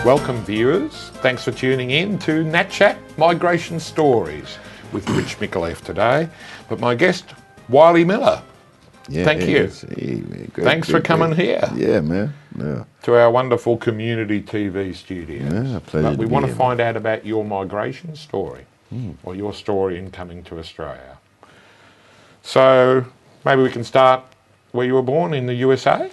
Welcome viewers, thanks for tuning in to Nat Chat Migration Stories with Rich Micallef today, but my guest, Wylie Miller. Yeah, Thank you. Hey, man, great, Thanks for coming here. Yeah, man. Yeah. To our wonderful community TV studios. Yeah, pleasure But we to want be to here, find out about your migration story, or your story in coming to Australia. So maybe we can start where you were born in the USA?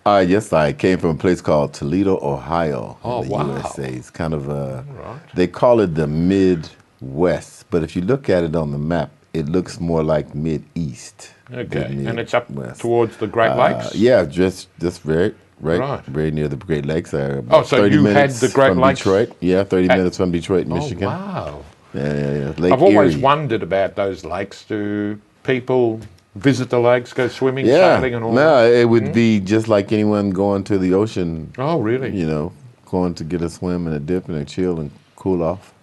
Yes, I came from a place called Toledo, Ohio, Oh, in the wow. USA. It's kind of Right. they call it the Midwest, but if you look at it on the map, it looks more like Mid-East. Okay, than and it's up Midwest. towards the Great Lakes? Yeah, just right, Right. very near the Great Lakes. Oh, About so 30 you had minutes the Great from Lakes Detroit. Yeah, 30 at- minutes from Detroit, Michigan. Oh, wow. Yeah. Lake I've always Erie. wondered about those lakes. Do people visit the lakes, go swimming, sailing and all No, that? it would be just like anyone going to the ocean. Oh, really? You know, going to get a swim and a dip and a chill and cool off.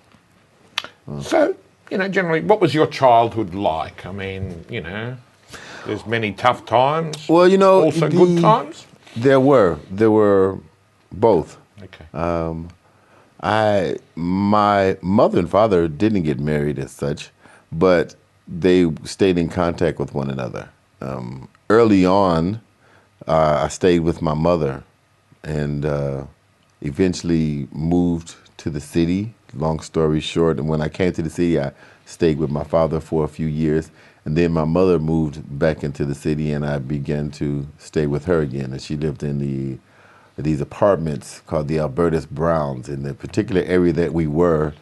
So, generally, what was your childhood like? I mean, there's many tough times. Well, also good times? There were both. Okay. My mother and father didn't get married as such, but they stayed in contact with one another. Early on, I stayed with my mother and eventually moved to the city, long story short. And when I came to the city, I stayed with my father for a few years. And then my mother moved back into the city and I began to stay with her again. And she lived in these apartments called the Albertus Browns. In the particular area that we were,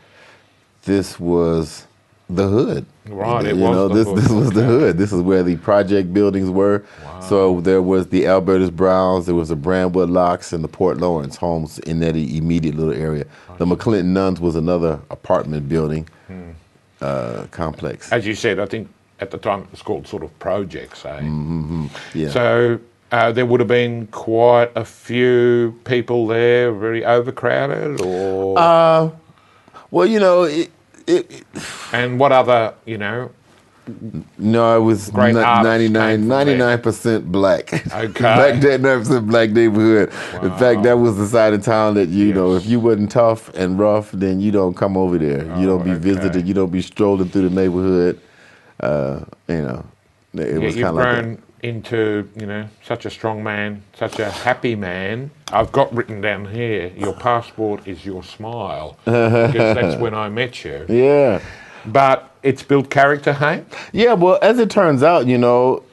this was the hood. Right, This was the hood. This is where the project buildings were. Wow. So there was the Albertus Browns, there was the Brandwood Locks, and the Port Lawrence homes in that immediate little area. The McClinton Nuns was another apartment building complex. As you said, I think at the time it was called sort of projects, eh? Yeah. So there would have been quite a few people there, very overcrowded, or... Well, and what other, No, it was Great artists came from 99% black. Okay. Black, 99% black neighborhood. In fact, that was the side of town that, if you wasn't tough and rough, then you don't come over there. You don't be visited. You don't be strolling through the neighborhood. It was kind of like that. grown into, such a strong man, such a happy man. I've got written down here, your passport is your smile, because that's when I met you. Yeah. But it's built character, hey? Yeah, well, as it turns out,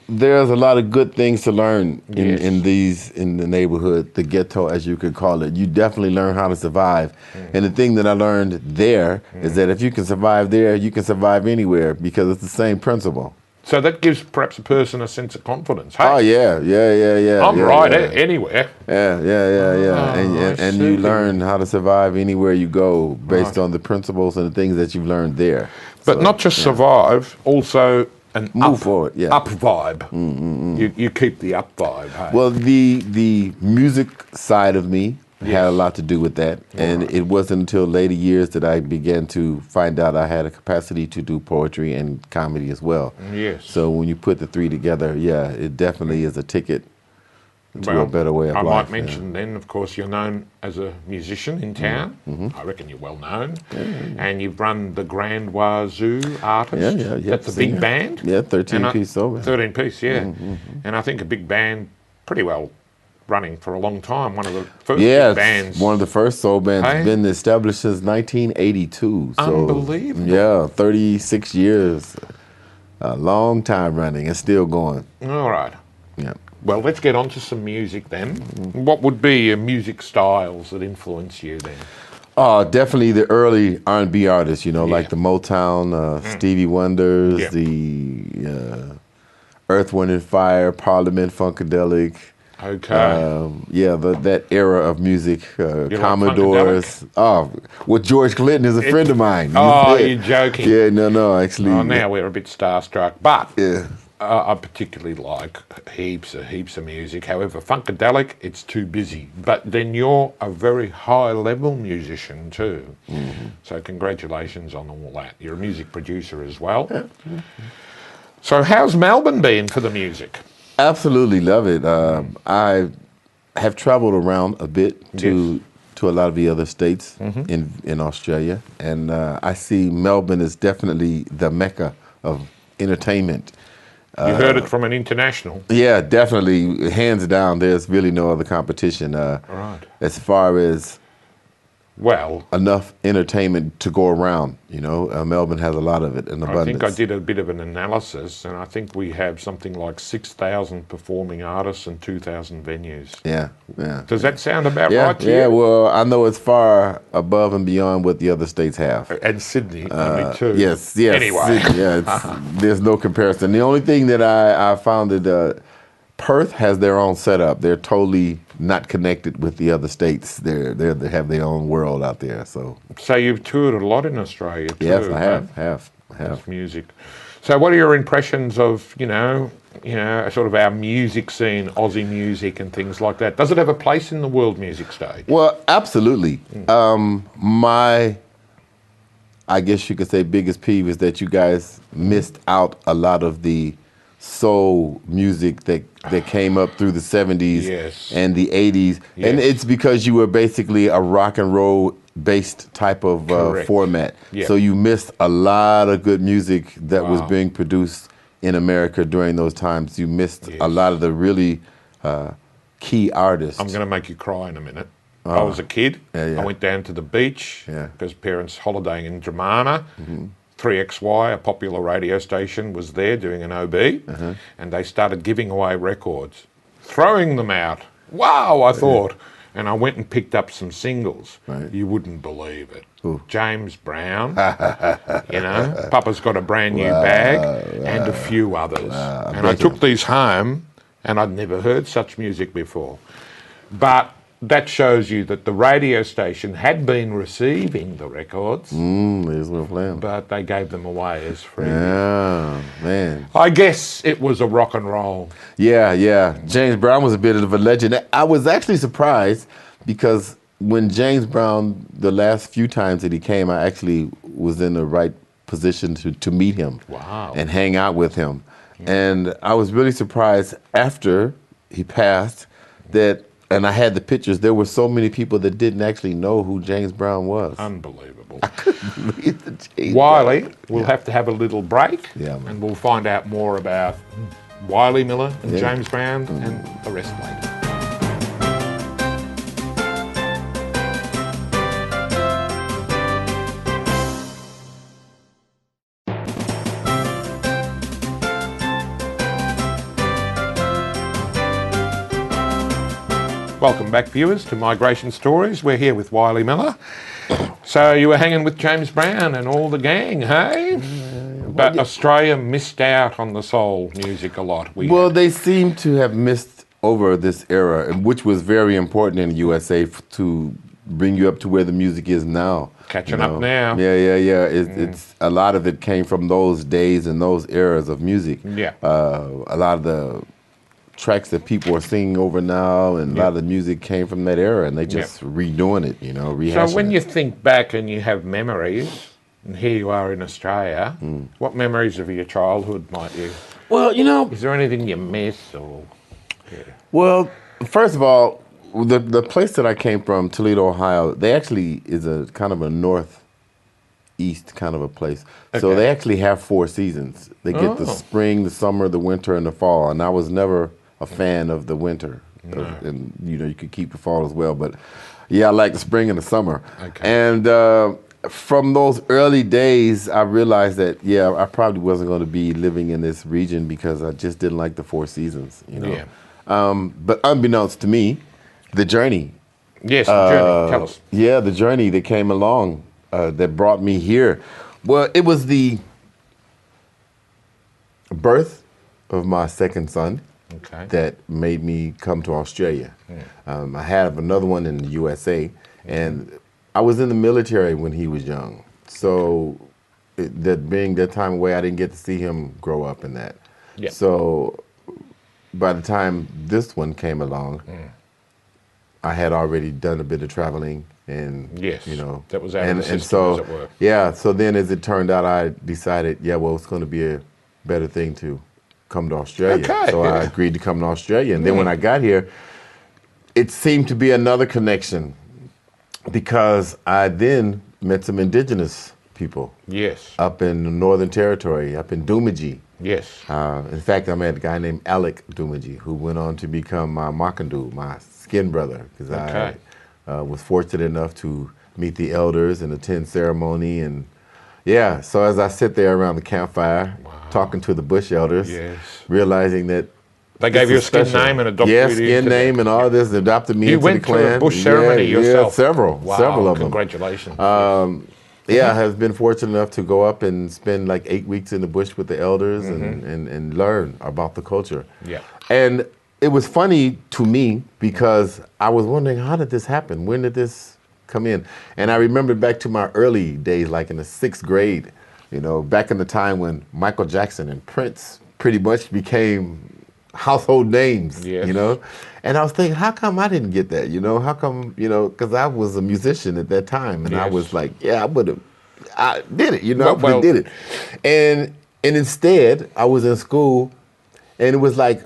there's a lot of good things to learn in the neighborhood, the ghetto, as you could call it. You definitely learn how to survive. And the thing that I learned there is that if you can survive there, you can survive anywhere because it's the same principle. So that gives perhaps a person a sense of confidence, hey? Oh, yeah. I'm right anywhere. Yeah. And you learn how to survive anywhere you go based on the principles and the things that you've learned there. But not just survive, also an Move forward, yeah. up vibe. You keep the up vibe, hey? Well, the music side of me had a lot to do with that. And it wasn't until later years that I began to find out I had a capacity to do poetry and comedy as well. Yes. So when you put the three together, it definitely is a ticket to a better way of life. I might mention then, of course, you're known as a musician in town. I reckon you're well known. And you've run the Grand Wazoo Artist. Yeah. That's a big band. Yeah, 13-piece soul band. 13-piece, yeah. And I think a big band, pretty well running for a long time. One of the first big bands. One of the first soul bands. Hey? Been established since 1982. So, Unbelievable. Yeah, 36 years. A long time running and still going. All right. Yeah. Well, let's get on to some music then. What would be your music styles that influence you then? Oh, definitely the early R&B artists, like the Motown, Stevie Wonders, the Earth, Wind and Fire, Parliament, Funkadelic. Okay. That era of music, Commodores. Funkadelic? George Clinton is a friend of mine. You're joking. Yeah, no, actually. Oh, now we're a bit starstruck, but Yeah. I particularly like heaps of music. However, Funkadelic, it's too busy. But then you're a very high-level musician too. So congratulations on all that. You're a music producer as well. So how's Melbourne been for the music? Absolutely love it. I have traveled around a bit to to a lot of the other states in Australia, and I see Melbourne as definitely the mecca of entertainment. You heard it from an international. Yeah, definitely, hands down. There's really no other competition. Right. As far as Well, enough entertainment to go around, Melbourne has a lot of it in abundance. I think I did a bit of an analysis, and I think we have something like 6,000 performing artists and 2,000 venues. Yeah, yeah. Does that sound about right to you? Yeah, well, I know it's far above and beyond what the other states have. And Sydney, only 2. Yes. Anyway. Sydney, there's no comparison. The only thing that I found that Perth has their own setup. They're totally not connected with the other states. They have their own world out there. So you've toured a lot in Australia too. Yes, I have. With music. So what are your impressions of sort of our music scene, Aussie music and things like that? Does it have a place in the world music stage? Well, absolutely. I guess you could say biggest peeve is that you guys missed out a lot of the soul music that came up through the 70s and the 80s. Yes. And it's because you were basically a rock and roll based type of format. Yep. So you missed a lot of good music that was being produced in America during those times. You missed a lot of the really key artists. I'm going to make you cry in a minute. I was a kid. I went down to the beach because parents holidaying in Dramana. 3XY, a popular radio station, was there doing an OB, and they started giving away records, throwing them out. Wow, I thought. And I went and picked up some singles. Right. You wouldn't believe it. Ooh. James Brown, Papa's Got a Brand New Bag, and a few others. And I took these home, and I'd never heard such music before. But that shows you that the radio station had been receiving the records, but they gave them away as free. Yeah, man. I guess it was a rock and roll. Yeah. James Brown was a bit of a legend. I was actually surprised because when James Brown, the last few times that he came, I actually was in the right position to meet him. Wow. And hang out with him. And I was really surprised after he passed that. And I had the pictures. There were so many people that didn't actually know who James Brown was. Unbelievable. I couldn't believe the James Wylie, Brown. we'll have to have a little break, and we'll find out more about Wylie Miller and James Brown and the rest later. Welcome back, viewers, to Migration Stories. We're here with Wylie Miller. So you were hanging with James Brown and all the gang, hey? But Australia missed out on the soul music a lot. They seem to have missed over this era, which was very important in the USA to bring you up to where the music is now. Catching up now. Yeah. It's a lot of it came from those days and those eras of music. Yeah. A lot of the tracks that people are singing over now, and a lot of the music came from that era, and they just redoing it, rehashing So when you think back and you have memories, and here you are in Australia, what memories of your childhood might you? Well, is there anything you miss or? Yeah. Well, first of all, the place that I came from, Toledo, Ohio, they actually is a kind of a northeast kind of a place. Okay. So they actually have 4 seasons. They get the spring, the summer, the winter, and the fall. And I was never a fan of the winter. No. And you could keep the fall as well. But yeah, I like the spring and the summer. Okay. And from those early days, I realized that, I probably wasn't going to be living in this region because I just didn't like the 4 seasons, Yeah. But unbeknownst to me, the journey. Yes, the journey. Tell us. Yeah, the journey that came along that brought me here. Well, it was the birth of my second son that made me come to Australia. I had another one in the USA, and I was in the military when he was young. So being that time away, I didn't get to see him grow up in that. Yeah. So by the time this one came along, I had already done a bit of traveling, and that was out of the system, and so as it were. So then, as it turned out, I decided, it's going to be a better thing to come to Australia. Okay. So I agreed to come to Australia, and then when I got here, it seemed to be another connection because I then met some indigenous people Yes. up in the Northern Territory, up in Dumaji. Yes. In fact, I met a guy named Alec Dumaji, who went on to become my Makandu, my skin brother, because Okay. I was fortunate enough to meet the elders and attend ceremony. And yeah, so as I sit there around the campfire, talking to the bush elders, Yes. realizing that They gave this you a is skin special. name and adopted yeah, you skin into name the- and all this, adopted me You into went the clan. to a bush ceremony yourself? Several of them. Congratulations. Yeah, I have been fortunate enough to go up and spend like 8 weeks in the bush with the elders and learn about the culture. Yeah. And it was funny to me because I was wondering, how did this happen? When did this come in? And I remembered back to my early days, like in the 6th grade, back in the time when Michael Jackson and Prince pretty much became household names, Yes. And I was thinking, how come I didn't get that? How come, because I was a musician at that time, and I Yes. was like, yeah, I did it, Well, I did it. And instead, I was in school, and it was like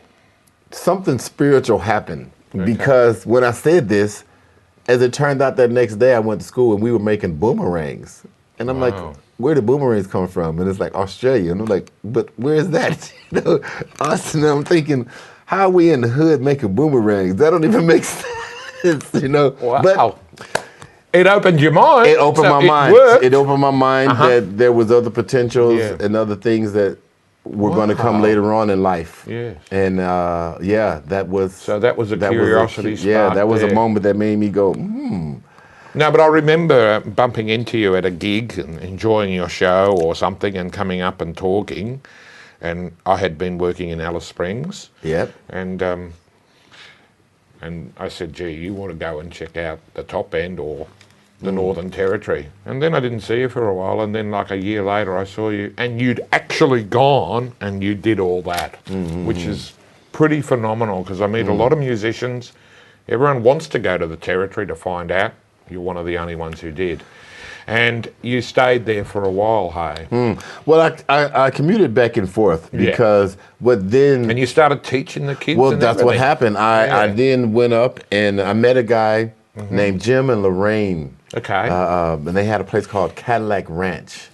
something spiritual happened. Because when I said this, as it turned out that next day I went to school and we were making boomerangs. And I'm like, Wow. where do boomerangs come from? And it's like Australia. And I'm like, but where is that? Us, and I'm thinking, how are we in the hood making boomerangs? That don't even make sense, Wow. But it opened your mind. it opened so my mind. Worked. It opened my mind that there was other potentials Yeah. and other things that were going to come Wow. later on in life. Yes. And that was So that was a curiosity yeah, spark that was there. a moment that made me go, No, but I remember bumping into you at a gig and enjoying your show or something and coming up and talking. And I had been working in Alice Springs. Yep. And I said, gee, you want to go and check out the top end or the Northern Territory? And then I didn't see you for a while. And then like a year later, I saw you and you'd actually gone and you did all that, which is pretty phenomenal because I meet a lot of musicians. Everyone wants to go to the Territory to find out. You're one of the only ones who did. And you stayed there for a while, hey? Well, I commuted back and forth because, but then... And you started teaching the kids. Well, and that's what everything. happened. I then went up and I met a guy named Jim and Lorraine. Okay. And they had a place called Cadillac Ranch.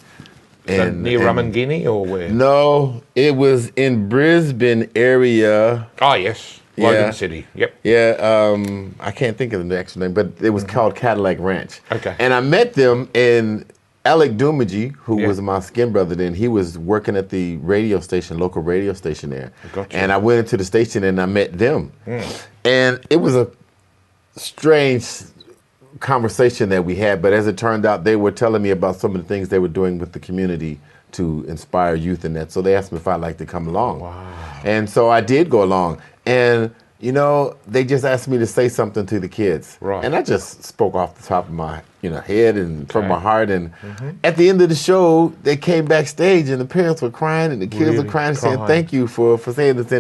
So near Rumangini or where? No, it was in Brisbane area. Oh, yes. Logan City. Yep. Yeah, I can't think of the actual name, but it was called Cadillac Ranch. Okay. And I met them, and Alec Dumaji, who Yeah. was my skin brother then, he was working at the radio station, local radio station there. Gotcha. And I went into the station and I met them. And it was a strange conversation that we had, but as it turned out, they were telling me about some of the things they were doing with the community to inspire youth in that. So they asked me if I'd like to come along. Wow. And so I did go along. And, they just asked me to say something to the kids. Right. And I just spoke off the top of my, head and from my heart. And at the end of the show, they came backstage and the parents were crying and the kids Really were crying and saying, crying. thank you for saying this.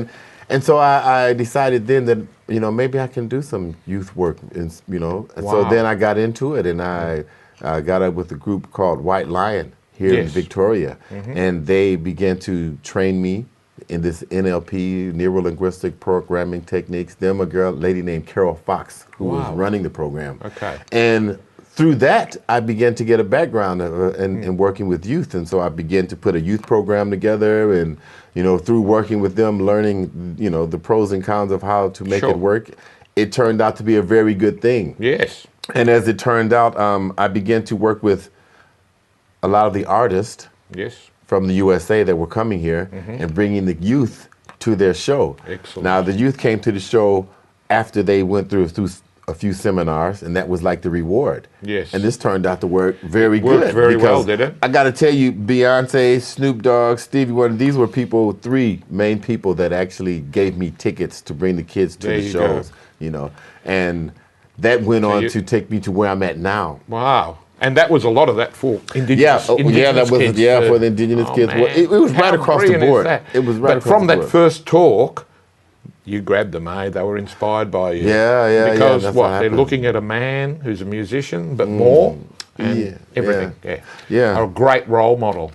And so I decided then that, maybe I can do some youth work, and so Wow. then I got into it and I got up with a group called White Lion here in Yes. Victoria. And they began to train me in this NLP, neuro-linguistic programming techniques. Them a lady named Carol Fox, who was running the program. Okay. And through that, I began to get a background in working with youth. And so I began to put a youth program together and, through working with them, learning, the pros and cons of how to make Sure. it work, it turned out to be a very good thing. Yes. And as it turned out, I began to work with a lot of the artists Yes. from the USA that were coming here and bringing the youth to their show. Excellent. Now, the youth came to the show after they went through a few seminars, and that was like the reward. Yes. And this turned out to work very Worked good. very well, because did it? I got to tell you, Beyonce, Snoop Dogg, Stevie Wonder, these were three main people that actually gave me tickets to bring the kids to There the you shows, and that went So on you- to take me to where I'm at now. Wow. And that was a lot of that for indigenous, Yeah, that indigenous was kids. for the indigenous kids. man. Well, it was How right across the brilliant is board. that? It was right But across from the that board. first talk, you grabbed them, eh? They were inspired by you. Yeah, Because that's what? what They're happened. looking at a man who's a musician, but more and Yeah, everything. Yeah. Yeah. A great role model.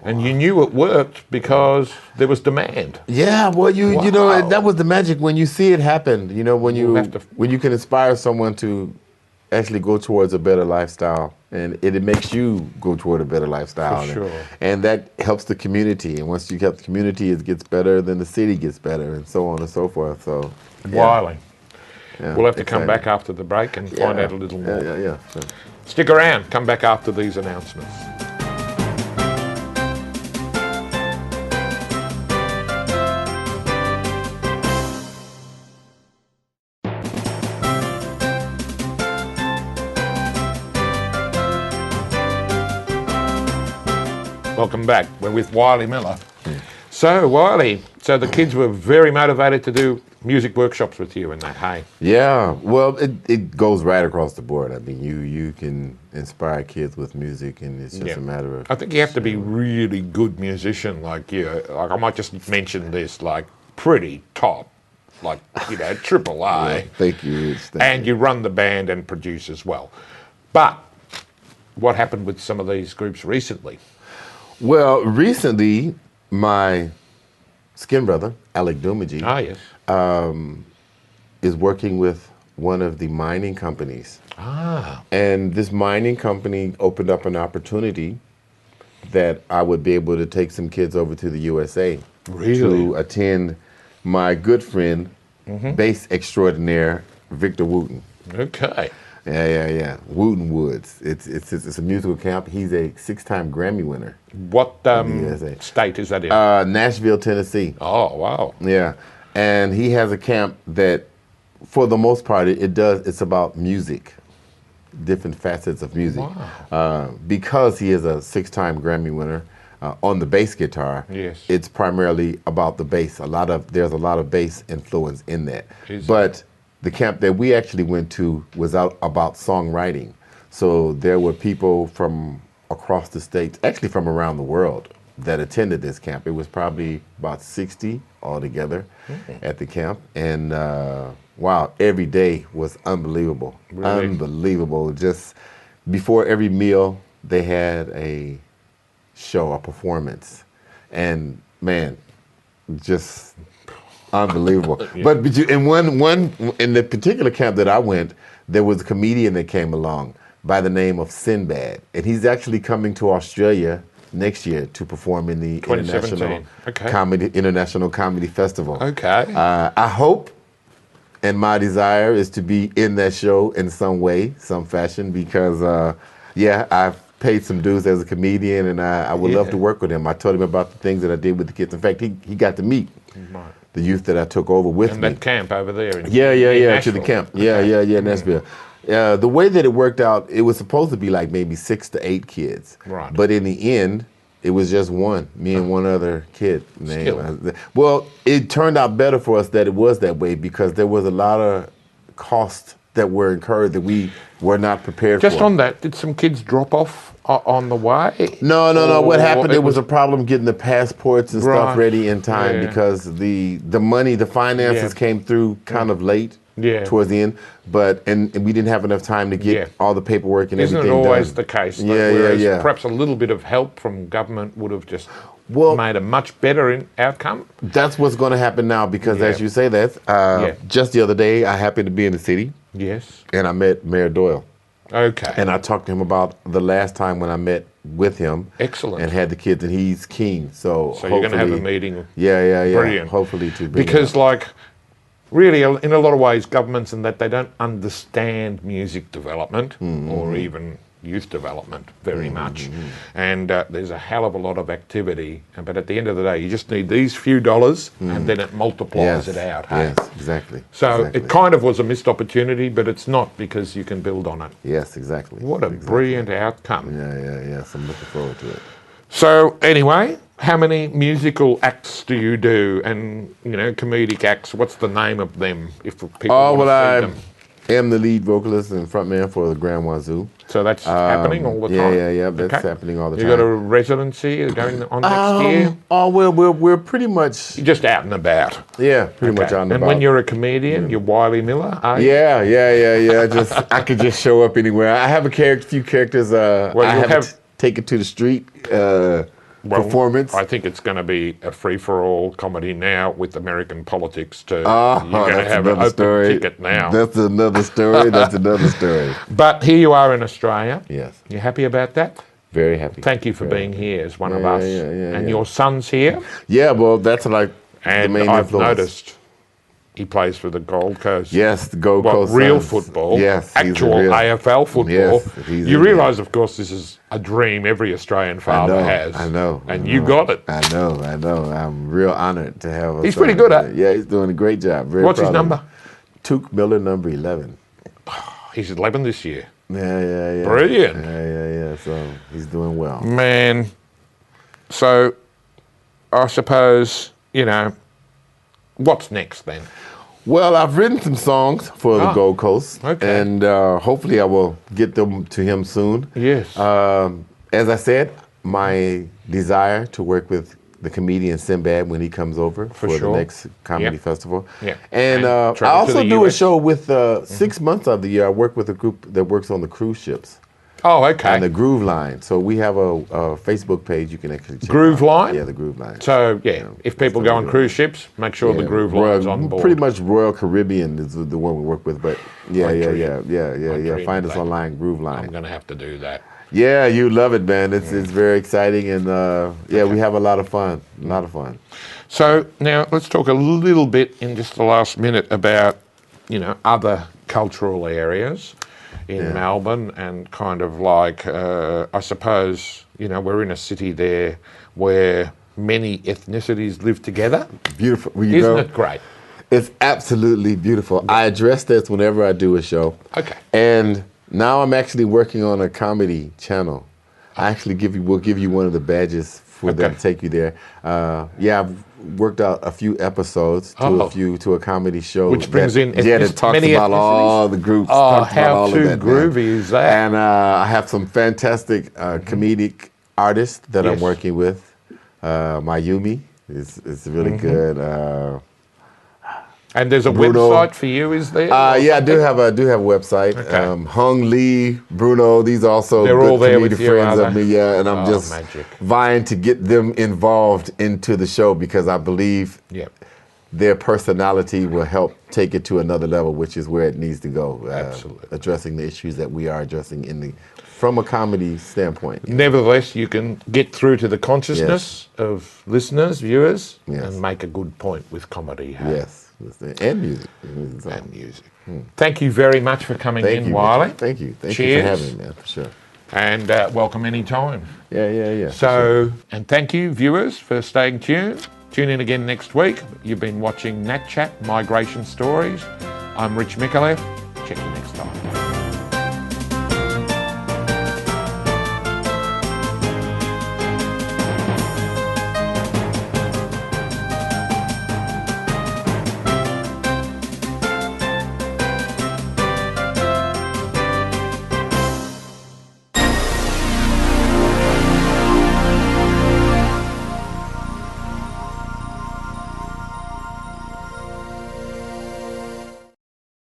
And you knew it worked because there was demand. Yeah, well, you know, Wow. that was the magic when you see it happen. When We'll have to- when you can inspire someone to actually go towards a better lifestyle, and it makes you go toward a better lifestyle. For sure. And that helps the community. And once you help the community, it gets better, then the city gets better, and so on and so forth. So, Wylie. yeah, We'll have to come exciting. back after the break and find out a little more. Yeah. So, Stick around. Come back after these announcements. Welcome back. We're with Wylie Miller. So, Wylie, so the kids were very motivated to do music workshops with you and that, hey? yeah, well, it goes right across the board. I mean, you can inspire kids with music, and it's just a matter of... I think you have to be really good musician, like you. Like I might just mention this, like pretty top, like, you know, triple A. Thank you, Rich. And you run the band and produce as well. But what happened with some of these groups recently? Well, recently, my skin brother, Alec Dumagy, Yes. is working with one of the mining companies. And this mining company opened up an opportunity that I would be able to take some kids over to the USA to attend my good friend, bass extraordinaire, Victor Wooten. Okay. Yeah. Wooten Woods. It's a musical camp. He's a 6-time Grammy winner. What USA. state is that in? Nashville, Tennessee. Oh, wow. Yeah, and he has a camp that, for the most part, it's about music, different facets of music. Wow. Because he is a 6-time Grammy winner on the bass guitar. Yes. It's primarily about the bass. There's a lot of bass influence in that. But the camp that we actually went to was out about songwriting. So there were people from across the state, actually from around the world, that attended this camp. It was probably about 60 altogether at the camp. And wow, every day was unbelievable. Really? Unbelievable. Just before every meal, they had a show, a performance. And man, just unbelievable. But in in the particular camp that I went, there was a comedian that came along by the name of Sinbad, and he's actually coming to Australia next year to perform in the International Comedy Festival. Okay. I hope, and my desire is to be in that show in some way, some fashion, because I've paid some dues as a comedian, and I would love to work with him. I told him about the things that I did with the kids. In fact, he got to meet the youth that I took over with me. And that camp over there. In to the camp. Nashville. The way that it worked out, it was supposed to be like maybe 6 to 8 kids. Right. But in the end, it was just me and one other kid. Well, it turned out better for us that it was that way, because there was a lot of costs that were incurred that we were not prepared for. Just on that, did some kids drop off on the way? No. What happened, there was a problem getting the passports and stuff ready in time, because the money, the finances came through kind of late towards the end, and we didn't have enough time to get all the paperwork and everything done. Isn't it always the case? Whereas perhaps a little bit of help from government would have just made a much better outcome. That's what's going to happen now, because as you say that, just the other day, I happened to be in the city. Yes. And I met Mayor Doyle. Okay. And I talked to him about the last time when I met with him. Excellent. And had the kids, and he's keen. So you're going to have a meeting. Yeah. Brilliant. Hopefully to because really, in a lot of ways, governments and that, they don't understand music development or even youth development very much. And there's a hell of a lot of activity. But at the end of the day, you just need these few dollars and then it multiplies it out. Hey? Yes, exactly. So it kind of was a missed opportunity, but it's not, because you can build on it. Yes, exactly. What a brilliant outcome. Yeah. So I'm looking forward to it. So anyway, how many musical acts do you do? And, comedic acts, what's the name of them if people want to see them? I am the lead vocalist and frontman for the Grand Wazoo. So that's happening all the time? Yeah, that's happening all the time. You got a residency going on next year? Oh, well, we're pretty much... You're just out and about? Yeah, pretty much out and about. And when you're a comedian, you're Wylie Miller, are you? Yeah. I could just show up anywhere. I have few characters. I have taken to the street. performance. I think it's going to be a free-for-all comedy now with American politics too. Oh, You're going to that's have an another open story. ticket now. That's another story. That's another story. But here you are in Australia. Yes. You happy about that? Very happy. Thank you for being here as one of Yeah, us. yeah, And your son's here. Yeah, well, that's like And the main I've influence. noticed he plays for the Gold Coast. Yes, the Gold Coast real Suns. football. Yes, he's a actual real- AFL football. Yes, he's You a- realise, of course, this is a dream every Australian father has. I know. And you got it. I know. I'm real honored to have a He's son. pretty good at it. Yeah, he's doing a great job. Very What's his proud of number? him. Tuke Miller, number 11. He's 11 this year. Yeah. Brilliant. Yeah. So he's doing well. Man, so I suppose, what's next then? Well, I've written some songs for the Gold Coast. Okay. And hopefully I will get them to him soon. Yes. As I said, my desire to work with the comedian Sinbad when he comes over for sure. the next comedy Yep. festival. Yeah. And I travel to also the do a US. show with 6 months of the year. I work with a group that works on the cruise ships Oh, okay. and the Groove Line. So we have a Facebook page you can actually check Groove out. Line? Yeah, the Groove Line. So, if people go on cruise ships, make sure the Groove Line's on board. Pretty much Royal Caribbean is the one we work with, but yeah. dream Find of us that. online, Groove I'm Line. going to have to do that. Yeah, you love it, man. It's very exciting, and we have a lot of fun. A lot of fun. So now let's talk a little bit in just the last minute about, other cultural areas in Melbourne and kind of like, I suppose, we're in a city there where many ethnicities live together. Beautiful. Well, Isn't it great? It's absolutely beautiful. I address this whenever I do a show. Okay. And now I'm actually working on a comedy channel. I actually will give you one of the badges for them to take you there. I've worked out a few episodes to a comedy show. Which brings in that talks many about ethnicities? all the groups. Oh, talks about how all of too that, groovy man. is that? And I have some fantastic comedic artists that I'm working with. Mayumi is really good. And there's a Bruno. website for you, is there? I do have a website. Okay. Hung Lee, Bruno, these are also They're good all there comedic with you, friends are of they? me. Yeah, and I'm just magic. vying to get them involved into the show because I believe Yep. their personality will help take it to another level, which is where it needs to go. Absolutely. Addressing the issues that we are addressing from a comedy standpoint. Nevertheless, you can get through to the consciousness of listeners, viewers, Yes. and make a good point with comedy. Hey? Yes, and music. And music. Thank you very much for coming Thank in, you, Wylie. Richard. Thank you. Thank you Cheers. for having me, man, for sure. And welcome anytime. Yeah. So, and thank you, viewers, for staying tuned. Tune in again next week. You've been watching Nat Chat Migration Stories. I'm Rich Micallef.